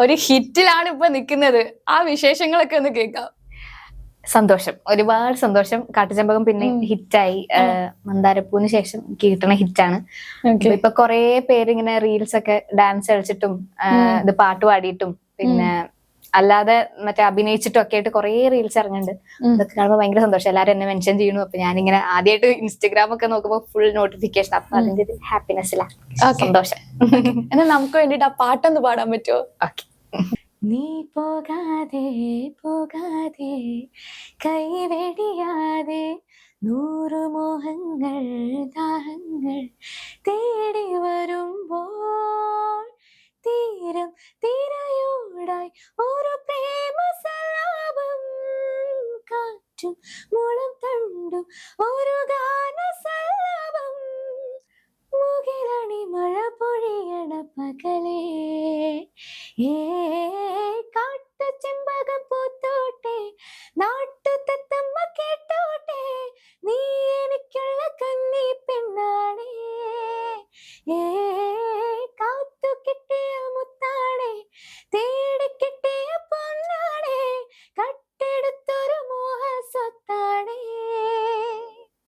ഒരു ഹിറ്റിലാണ് ഇപ്പൊ നിൽക്കുന്നത്. ആ വിശേഷങ്ങളൊക്കെ ഒന്ന് കേൾക്കാം. സന്തോഷം, ഒരുപാട് സന്തോഷം. കാട്ടുചെമ്പകം പിന്നെ ഹിറ്റായി. മന്ദാരപ്പൂവിന് ശേഷം കിട്ടണ ഹിറ്റാണ്. ഇപ്പൊ കൊറേ പേര് ഇങ്ങനെ റീൽസ് ഒക്കെ ഡാൻസ് കളിച്ചിട്ടും ഇത് പാട്ട് പാടിയിട്ടും പിന്നെ അല്ലാതെ മറ്റേ അഭിനയിച്ചിട്ടും ഒക്കെ ആയിട്ട് കൊറേ റീൽസ് ഇറങ്ങുന്നുണ്ട്. അതൊക്കെ കാണുമ്പോൾ ഭയങ്കര സന്തോഷം. എല്ലാരും എന്നെ മെൻഷൻ ചെയ്യുന്നു. അപ്പൊ ഞാനിങ്ങനെ ആദ്യമായിട്ട് ഇൻസ്റ്റഗ്രാം ഒക്കെ നോക്കുമ്പോൾ ഫുൾ നോട്ടിഫിക്കേഷൻ. അപ്പൊ അതിന്റെ ഒരു ഹാപ്പിനെസ്സിലാണ്, സന്തോഷം. എന്നാൽ നമുക്ക് വേണ്ടിട്ട് ആ പാട്ടൊന്ന് പാടാൻ പറ്റുമോ? ഓക്കെ. നീ പോകാതെ പോകാതെ കൈവെടിയാതെ 100 മോഹങ്ങൾ ദാഹങ്ങൾ തേടി വരുമ്പോൾ തീരം തിരയോടായി ഒരു പ്രേമ സലാപം കാറ്റും മുളം തണ്ടും ഒരു ഗാന സലാപം മുകിലണി മഴ പൊഴിയണ പകലേ കാട്ടു ചെമ്പകം പൂത്തോട്ടെ നാട്ടു തത്തമ്മ കേട്ടോട്ടെ നീ എനിക്കുള്ള കന്നി പെണ്ണാണേ